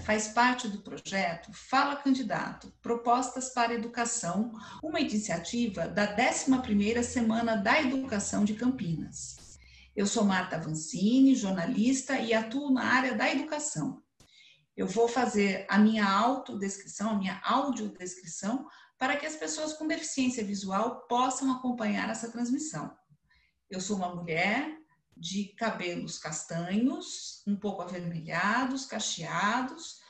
faz parte do projeto Fala Candidato, Propostas para a Educação, uma iniciativa da 11ª Semana da Educação de Campinas. Eu sou Marta Vancini, jornalista e atuo na área da educação. Eu vou fazer a minha autodescrição, a minha audiodescrição, para que as pessoas com deficiência visual possam acompanhar essa transmissão. Eu sou uma mulher de cabelos castanhos, um pouco avermelhados, cacheados,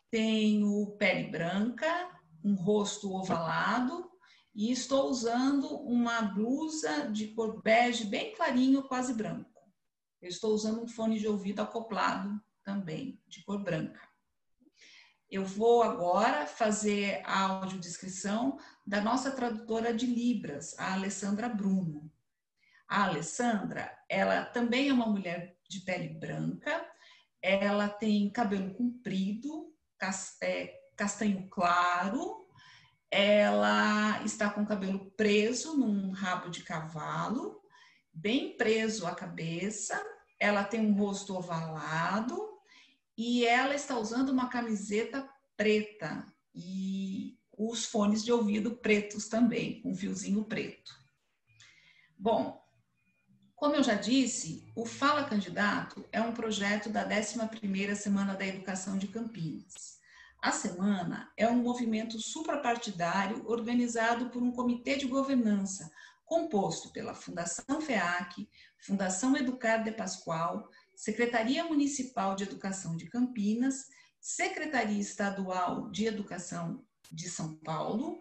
tenho pele branca, um rosto ovalado e estou usando uma blusa de cor bege bem clarinho, quase branco. Eu estou usando um fone de ouvido acoplado também, de cor branca. Eu vou agora fazer a audiodescrição da nossa tradutora de Libras, a Alessandra Bruno. A Alessandra, ela também é uma mulher de pele branca, ela tem cabelo comprido, castanho claro, ela está com o cabelo preso num rabo de cavalo, bem preso à cabeça, ela tem um rosto ovalado e ela está usando uma camiseta preta e os fones de ouvido pretos também, com um fiozinho preto. Bom, como eu já disse, o Fala Candidato é um projeto da 11ª Semana da Educação de Campinas. A semana é um movimento suprapartidário organizado por um comitê de governança, composto pela Fundação FEAC, Fundação Educar de Pascoal, Secretaria Municipal de Educação de Campinas, Secretaria Estadual de Educação de São Paulo,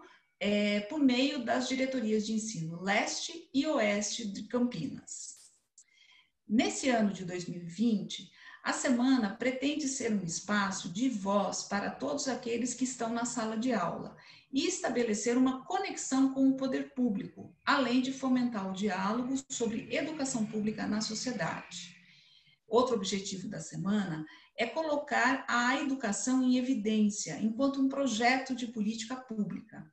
por meio das diretorias de ensino leste e oeste de Campinas. Nesse ano de 2020, a semana pretende ser um espaço de voz para todos aqueles que estão na sala de aula e estabelecer uma conexão com o poder público, além de fomentar o diálogo sobre educação pública na sociedade. Outro objetivo da semana é colocar a educação em evidência enquanto um projeto de política pública.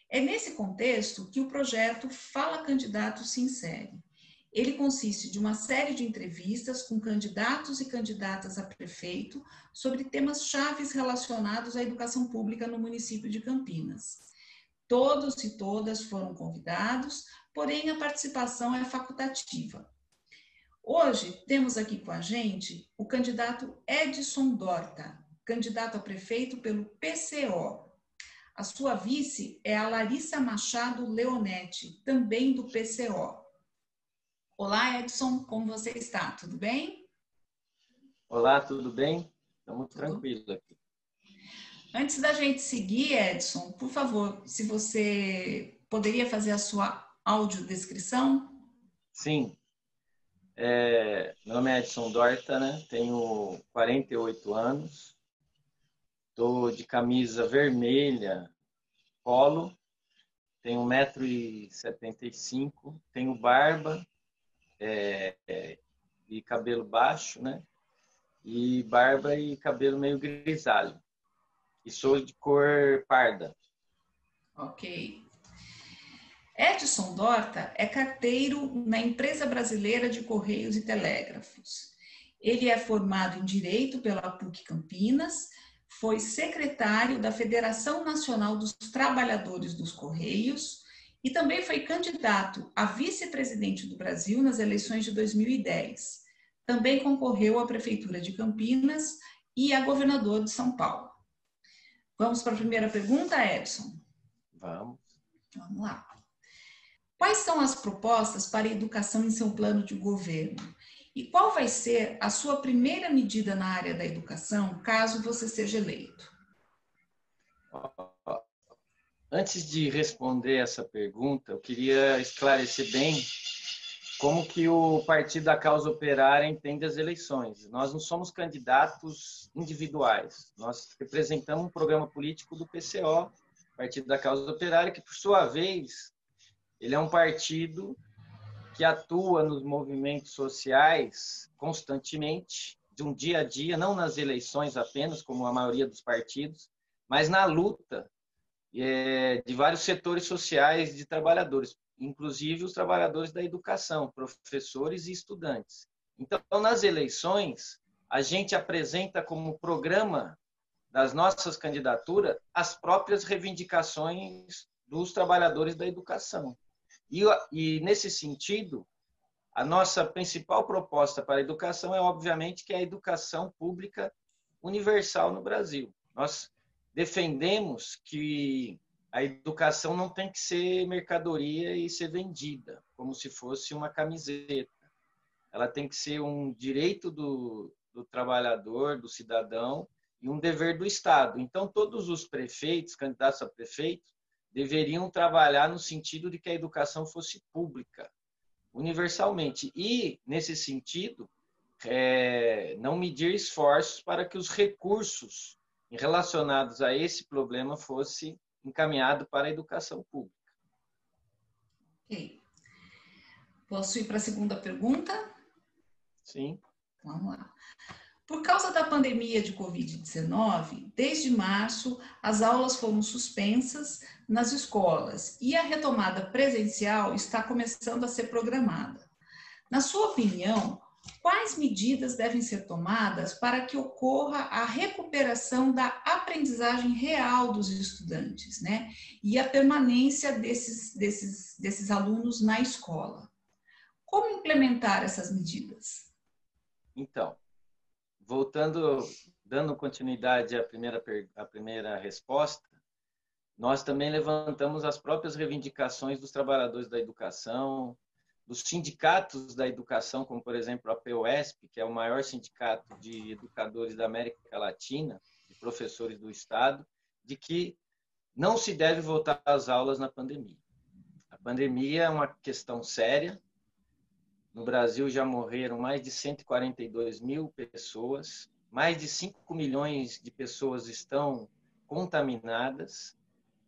É nesse contexto que o projeto Fala Candidato se insere. Ele consiste de uma série de entrevistas com candidatos e candidatas a prefeito sobre temas chaves relacionados à educação pública no município de Campinas. Todos e todas foram convidados, porém a participação é facultativa. Hoje temos aqui com a gente o candidato Edson Dorta, candidato a prefeito pelo PCO. A sua vice é a Larissa Machado Leonetti, também do PCO. Olá, Edson, como você está? Tudo bem? Olá, tudo bem? Estamos tranquilos aqui. Antes da gente seguir, Edson, por favor, se você poderia fazer a sua audiodescrição? Sim. Meu nome é Edson Dorta, né? Tenho 48 anos. Estou de camisa vermelha, polo, tenho 1,75 m, tenho barba e cabelo baixo, né? E barba e cabelo meio grisalho. E sou de cor parda. Ok. Edson Dorta é carteiro na Empresa Brasileira de Correios e Telégrafos. Ele é formado em Direito pela PUC Campinas, foi secretário da Federação Nacional dos Trabalhadores dos Correios e também foi candidato a vice-presidente do Brasil nas eleições de 2010. Também concorreu à Prefeitura de Campinas e a governador de São Paulo. Vamos para a primeira pergunta, Edson? Vamos. Vamos lá. Quais são as propostas para a educação em seu plano de governo? E qual vai ser a sua primeira medida na área da educação, caso você seja eleito? Antes de responder essa pergunta, eu queria esclarecer bem como que o Partido da Causa Operária entende as eleições. Nós não somos candidatos individuais, nós representamos um programa político do PCO, Partido da Causa Operária, que, por sua vez, ele é um partido que atua nos movimentos sociais constantemente, de um dia a dia, não nas eleições apenas, como a maioria dos partidos, mas na luta de vários setores sociais de trabalhadores, inclusive os trabalhadores da educação, professores e estudantes. Então, nas eleições, a gente apresenta como programa das nossas candidaturas as próprias reivindicações dos trabalhadores da educação. E nesse sentido, a nossa principal proposta para a educação é, obviamente, que é a educação pública universal no Brasil. Nós defendemos que a educação não tem que ser mercadoria e ser vendida, como se fosse uma camiseta. Ela tem que ser um direito do trabalhador, do cidadão, e um dever do Estado. Então, todos os prefeitos, candidatos a prefeito, deveriam trabalhar no sentido de que a educação fosse pública, universalmente. E, nesse sentido, não medir esforços para que os recursos relacionados a esse problema fossem encaminhados para a educação pública. Ok. Posso ir para a segunda pergunta? Sim. Vamos lá. Por causa da pandemia de Covid-19, desde março, as aulas foram suspensas nas escolas e a retomada presencial está começando a ser programada. Na sua opinião, quais medidas devem ser tomadas para que ocorra a recuperação da aprendizagem real dos estudantes, né? E a permanência desses alunos na escola? Como implementar essas medidas? Então, dando continuidade à primeira resposta, nós também levantamos as próprias reivindicações dos trabalhadores da educação, dos sindicatos da educação, como, por exemplo, a POESP, que é o maior sindicato de educadores da América Latina, de professores do Estado, de que não se deve voltar às aulas na pandemia. A pandemia é uma questão séria. No Brasil já morreram mais de 142 mil pessoas, mais de 5 milhões de pessoas estão contaminadas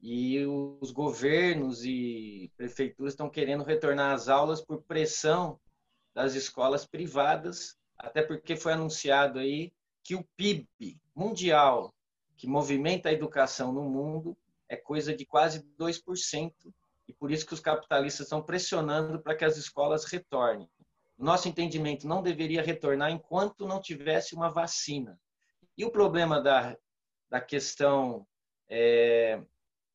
e os governos e prefeituras estão querendo retornar às aulas por pressão das escolas privadas, até porque foi anunciado aí que o PIB mundial, que movimenta a educação no mundo, é coisa de quase 2%, e por isso que os capitalistas estão pressionando para que as escolas retornem. Nosso entendimento, não deveria retornar enquanto não tivesse uma vacina. E o problema da questão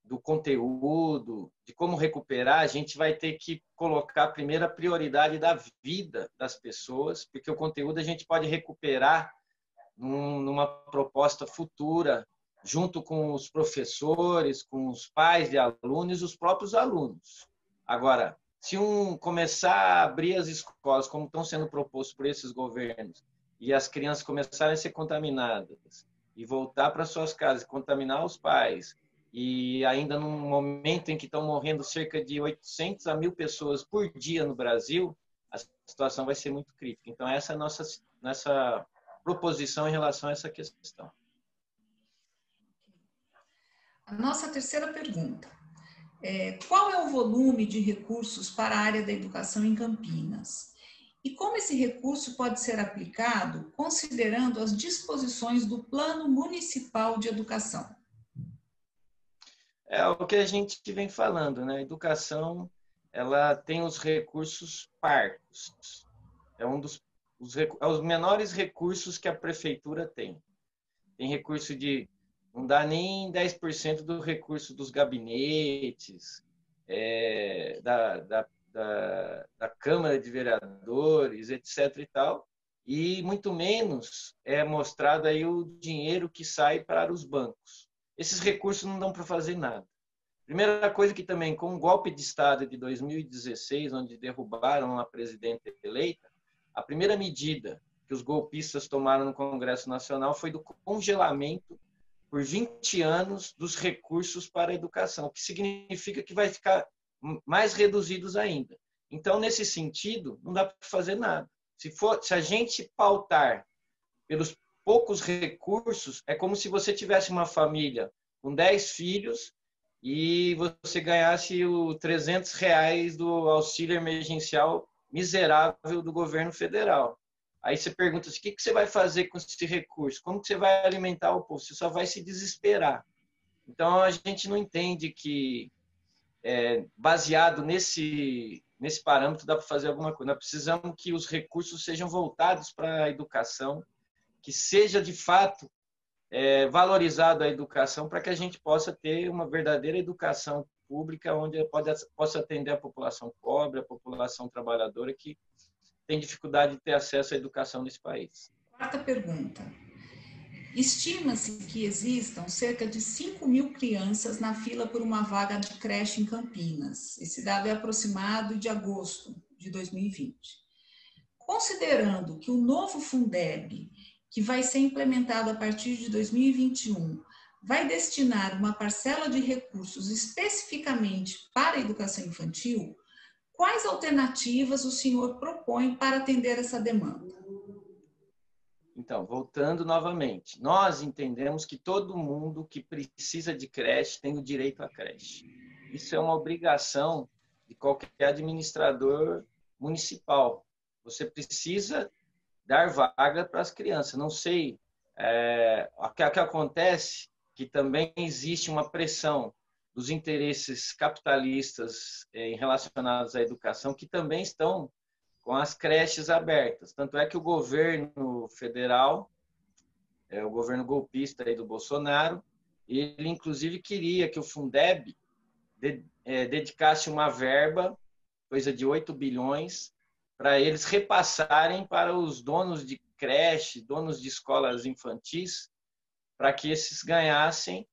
do conteúdo, de como recuperar, a gente vai ter que colocar primeiro a prioridade da vida das pessoas, porque o conteúdo a gente pode recuperar numa proposta futura, junto com os professores, com os pais de alunos e os próprios alunos. Agora, se começar a abrir as escolas, como estão sendo propostos por esses governos, e as crianças começarem a ser contaminadas, e voltar para suas casas, contaminar os pais, e ainda num momento em que estão morrendo cerca de 800 a 1.000 pessoas por dia no Brasil, a situação vai ser muito crítica. Então, essa é a nossa proposição em relação a essa questão. A nossa terceira pergunta. Qual é o volume de recursos para a área da educação em Campinas? E como esse recurso pode ser aplicado considerando as disposições do Plano Municipal de Educação? É o que a gente vem falando, né? A educação, ela tem os recursos parcos. É os menores recursos que a prefeitura tem. Tem recurso não dá nem 10% do recurso dos gabinetes, da Câmara de Vereadores, etc. e tal, e muito menos é mostrado aí o dinheiro que sai para os bancos. Esses recursos não dão para fazer nada. Primeira coisa que também, com o golpe de Estado de 2016, onde derrubaram a presidenta eleita, a primeira medida que os golpistas tomaram no Congresso Nacional foi do congelamento por 20 anos dos recursos para a educação, o que significa que vai ficar mais reduzidos ainda. Então, nesse sentido, não dá para fazer nada. Se a gente pautar pelos poucos recursos, é como se você tivesse uma família com 10 filhos e você ganhasse os R$300 do auxílio emergencial miserável do governo federal. Aí você pergunta assim, o que você vai fazer com esse recurso? Como que você vai alimentar o povo? Você só vai se desesperar. Então, a gente não entende que, baseado nesse parâmetro, dá para fazer alguma coisa. Nós precisamos que os recursos sejam voltados para a educação, que seja, de fato, valorizado a educação para que a gente possa ter uma verdadeira educação pública onde possa atender a população pobre, a população trabalhadora que tem dificuldade de ter acesso à educação nesse país. Quarta pergunta. Estima-se que existam cerca de 5.000 crianças na fila por uma vaga de creche em Campinas. Esse dado é aproximado de agosto de 2020. Considerando que o novo Fundeb, que vai ser implementado a partir de 2021, vai destinar uma parcela de recursos especificamente para a educação infantil, quais alternativas o senhor propõe para atender essa demanda? Então, voltando novamente, nós entendemos que todo mundo que precisa de creche tem o direito à creche. Isso é uma obrigação de qualquer administrador municipal. Você precisa dar vaga para as crianças. Não sei, o que acontece que também existe uma pressão dos interesses capitalistas relacionados à educação que também estão com as creches abertas. Tanto é que o governo federal, o governo golpista aí do Bolsonaro, ele inclusive queria que o Fundeb dedicasse uma verba, coisa de 8 bilhões, para eles repassarem para os donos de creche, donos de escolas infantis, para que esses ganhassem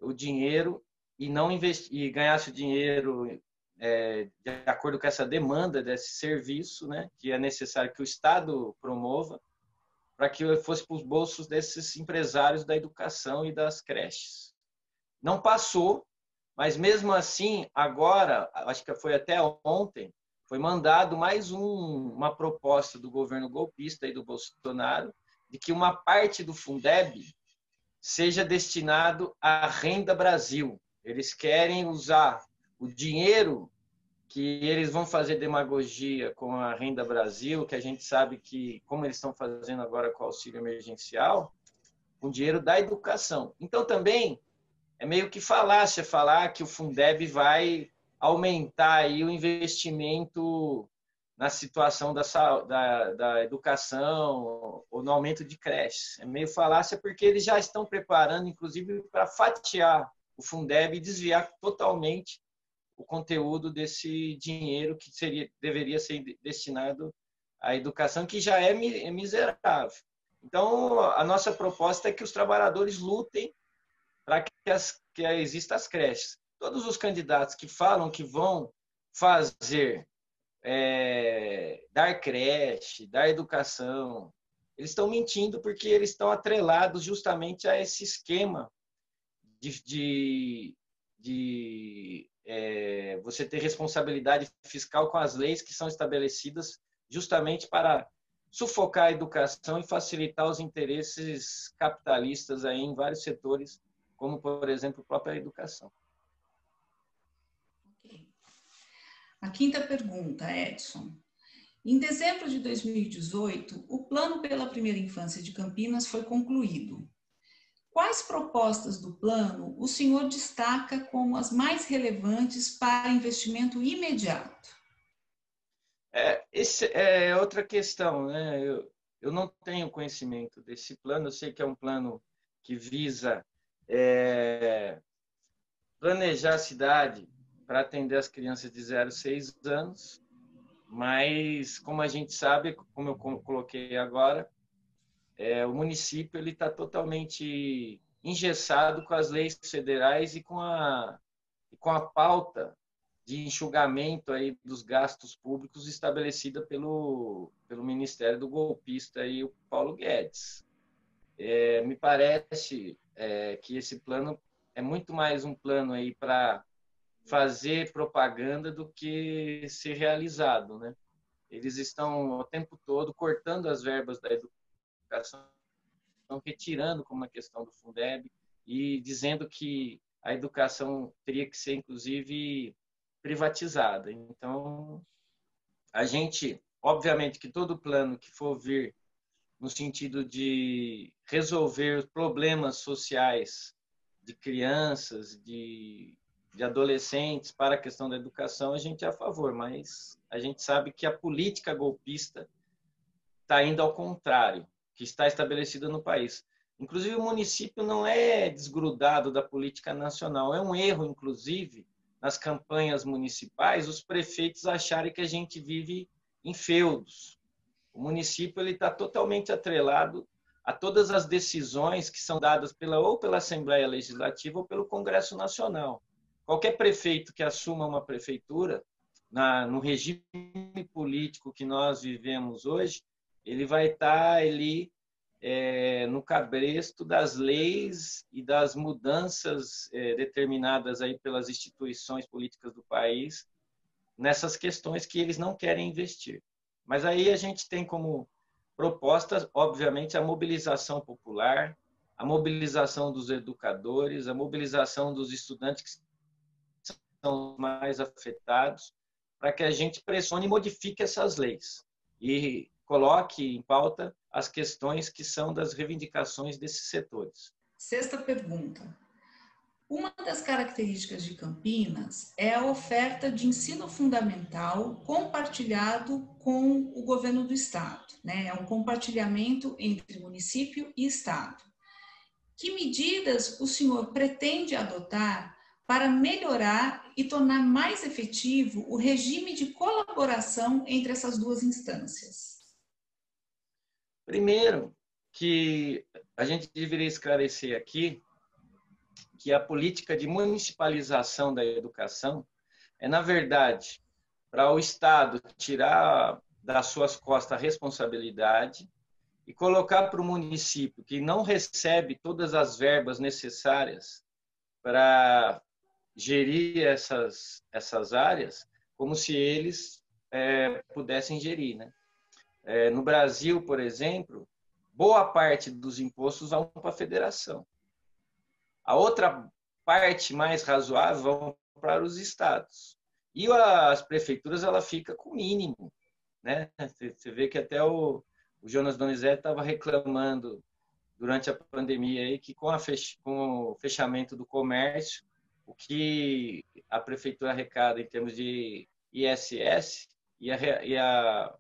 o dinheiro e não e ganhasse o dinheiro de acordo com essa demanda desse serviço, né, que é necessário que o Estado promova, para que fosse para os bolsos desses empresários da educação e das creches. Não passou, mas mesmo assim, agora, acho que foi até ontem, foi mandado mais uma proposta do governo golpista e do Bolsonaro de que uma parte do Fundeb seja destinado à Renda Brasil. Eles querem usar o dinheiro que eles vão fazer demagogia com a Renda Brasil, que a gente sabe que, como eles estão fazendo agora com o auxílio emergencial, com dinheiro da educação. Então, também, é meio que falácia falar que o Fundeb vai aumentar aí o investimento na situação da educação ou no aumento de creches. É meio falácia porque eles já estão preparando, inclusive, para fatiar o Fundeb e desviar totalmente o conteúdo desse dinheiro que deveria ser destinado à educação, que já é miserável. Então, a nossa proposta é que os trabalhadores lutem para que existam as creches. Todos os candidatos que falam que vão fazer, dar creche, dar educação, eles estão mentindo porque eles estão atrelados justamente a esse esquema de você ter responsabilidade fiscal com as leis que são estabelecidas justamente para sufocar a educação e facilitar os interesses capitalistas aí em vários setores, como, por exemplo, a própria educação. Okay. A quinta pergunta, Edson. Em dezembro de 2018, o Plano pela Primeira Infância de Campinas foi concluído. Quais propostas do plano o senhor destaca como as mais relevantes para investimento imediato? Essa é outra questão, né? Eu não tenho conhecimento desse plano, eu sei que é um plano que visa planejar a cidade para atender as crianças de 0 a 6 anos, mas, como a gente sabe, como eu coloquei agora, o município está totalmente engessado com as leis federais e com a pauta de enxugamento aí dos gastos públicos estabelecida pelo Ministério do Golpista e o Paulo Guedes. Me parece que esse plano é muito mais um plano aí para fazer propaganda do que ser realizado, né? Eles estão o tempo todo cortando as verbas da educação, estão retirando, como na questão do Fundeb, e dizendo que a educação teria que ser, inclusive, privatizada. Então, a gente, obviamente, que todo plano que for vir no sentido de resolver os problemas sociais de crianças, de adolescentes para a questão da educação, a gente é a favor, mas a gente sabe que a política golpista está indo ao contrário, que está estabelecida no país. Inclusive, o município não é desgrudado da política nacional. É um erro, inclusive, nas campanhas municipais, os prefeitos acharem que a gente vive em feudos. O município está totalmente atrelado a todas as decisões que são dadas ou pela Assembleia Legislativa ou pelo Congresso Nacional. Qualquer prefeito que assuma uma prefeitura, no regime político que nós vivemos hoje, ele vai estar ali no cabresto das leis e das mudanças determinadas aí pelas instituições políticas do país nessas questões que eles não querem investir. Mas aí a gente tem como propostas, obviamente, a mobilização popular, a mobilização dos educadores, a mobilização dos estudantes que são os mais afetados, para que a gente pressione e modifique essas leis e coloque em pauta as questões que são das reivindicações desses setores. Sexta pergunta. Uma das características de Campinas é a oferta de ensino fundamental compartilhado com o governo do estado, né? É um compartilhamento entre município e estado. Que medidas o senhor pretende adotar para melhorar e tornar mais efetivo o regime de colaboração entre essas duas instâncias? Primeiro, que a gente deveria esclarecer aqui que a política de municipalização da educação na verdade, para o Estado tirar das suas costas a responsabilidade e colocar para o município, que não recebe todas as verbas necessárias para gerir essas áreas, como se eles pudessem gerir, né? No Brasil, por exemplo, boa parte dos impostos vão para a federação. A outra parte mais razoável vão para os estados. E as prefeituras, ela fica com o mínimo, né? Você vê que até o Jonas Donizete estava reclamando durante a pandemia aí que com o fechamento do comércio, o que a prefeitura arrecada em termos de ISS ia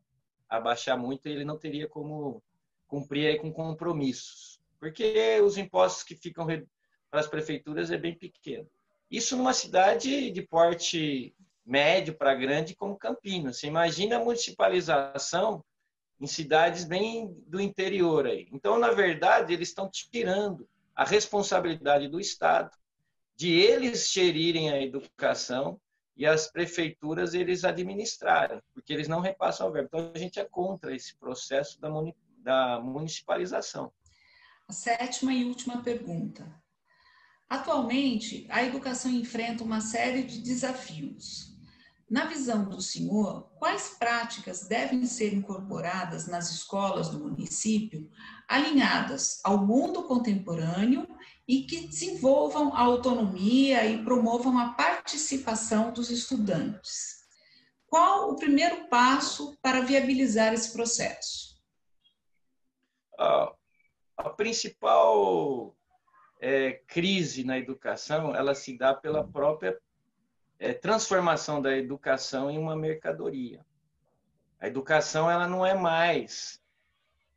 abaixar muito e ele não teria como cumprir aí com compromissos, porque os impostos que ficam para as prefeituras é bem pequeno. Isso numa cidade de porte médio para grande como Campinas. Você imagina a municipalização em cidades bem do interior aí. Então, na verdade, eles estão tirando a responsabilidade do Estado de eles gerirem a educação e as prefeituras eles administrarem, porque eles não repassam a verba. Então, a gente é contra esse processo da municipalização. A sétima e última pergunta. Atualmente, a educação enfrenta uma série de desafios. Na visão do senhor, quais práticas devem ser incorporadas nas escolas do município, alinhadas ao mundo contemporâneo e que desenvolvam a autonomia e promovam a participação dos estudantes? Qual o primeiro passo para viabilizar esse processo? A principal crise na educação, ela se dá pela própria transformação da educação em uma mercadoria. A educação ela não é mais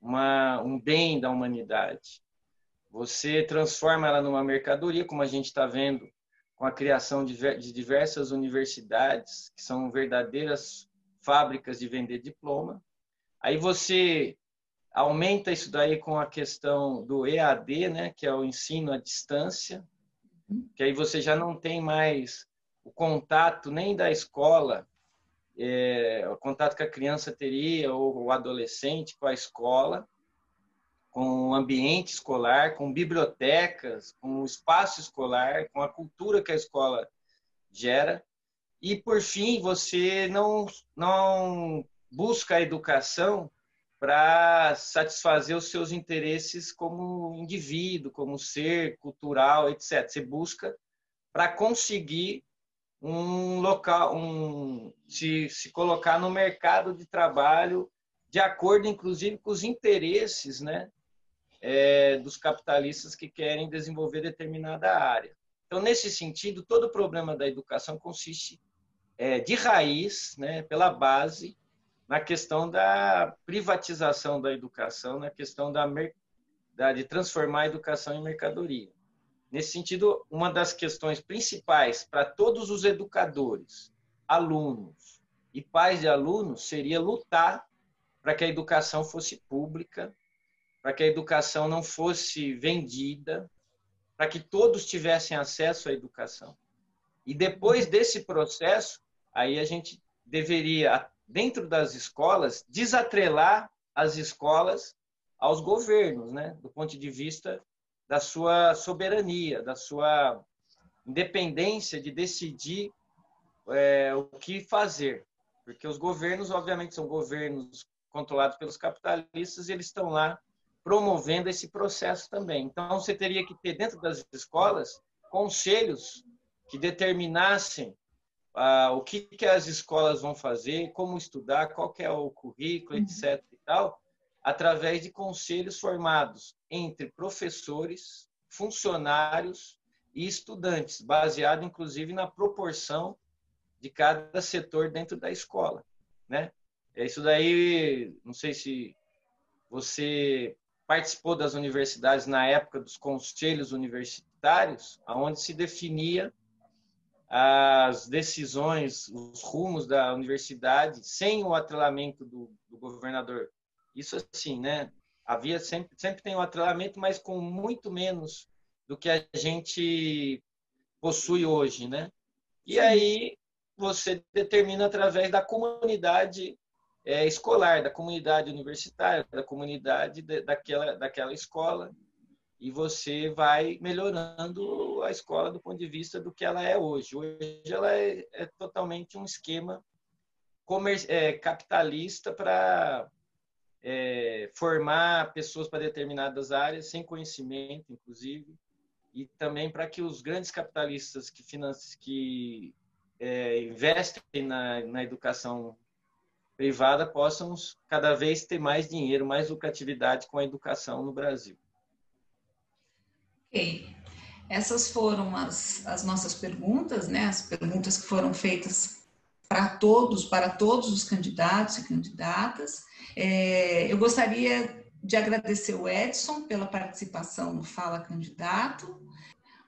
um bem da humanidade. Você transforma ela numa mercadoria, como a gente está vendo com a criação de diversas universidades, que são verdadeiras fábricas de vender diploma. Aí você aumenta isso daí com a questão do EAD, né, que é o ensino à distância, que aí você já não tem mais o contato nem da escola, o contato que a criança teria, ou o adolescente com a escola, com o ambiente escolar, com bibliotecas, com o espaço escolar, com a cultura que a escola gera. E, por fim, você não busca a educação para satisfazer os seus interesses como indivíduo, como ser cultural, etc. Você busca para conseguir um local, se colocar no mercado de trabalho de acordo, inclusive, com os interesses, né, dos capitalistas que querem desenvolver determinada área. Então, nesse sentido, todo o problema da educação consiste de raiz, né, pela base, na questão da privatização da educação, na questão da de transformar a educação em mercadoria. Nesse sentido, uma das questões principais para todos os educadores, alunos e pais de alunos seria lutar para que a educação fosse pública, para que a educação não fosse vendida, para que todos tivessem acesso à educação. E depois desse processo, aí a gente deveria, dentro das escolas, desatrelar as escolas aos governos, né? Do ponto de vista da sua soberania, da sua independência de decidir o que fazer. Porque os governos, obviamente, são governos controlados pelos capitalistas e eles estão lá promovendo esse processo também. Então, você teria que ter dentro das escolas conselhos que determinassem o que as escolas vão fazer, como estudar, qual que é o currículo, etc. e tal, através de conselhos formados entre professores, funcionários e estudantes, baseado, inclusive, na proporção de cada setor dentro da escola, né? Isso daí, não sei se você participou das universidades na época dos conselhos universitários, onde se definia as decisões, os rumos da universidade, sem o atrelamento do governador. Isso assim, né? Havia sempre tem um atrelamento, mas com muito menos do que a gente possui hoje, né? E aí você determina através da comunidade escolar, da comunidade universitária, da comunidade daquela escola, e você vai melhorando a escola do ponto de vista do que ela é hoje. Hoje ela é totalmente um esquema capitalista para formar pessoas para determinadas áreas, sem conhecimento, inclusive, e também para que os grandes capitalistas que investem na educação privada possam cada vez ter mais dinheiro, mais lucratividade com a educação no Brasil. Ok. Essas foram as nossas perguntas, né? As perguntas que foram feitas para todos os candidatos e candidatas. Eu gostaria de agradecer o Edson pela participação no Fala Candidato.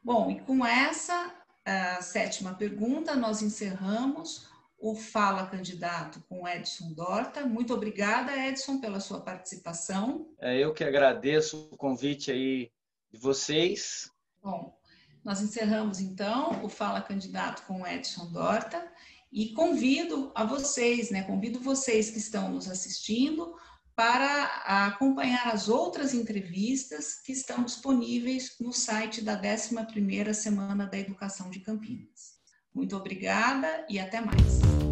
Bom, e com essa, a 7ª pergunta, nós encerramos o Fala Candidato com Edson Dorta. Muito obrigada, Edson, pela sua participação. Eu que agradeço o convite aí de vocês. Bom, nós encerramos, então, o Fala Candidato com Edson Dorta e convido vocês que estão nos assistindo para acompanhar as outras entrevistas que estão disponíveis no site da 11ª Semana da Educação de Campinas. Muito obrigada e até mais.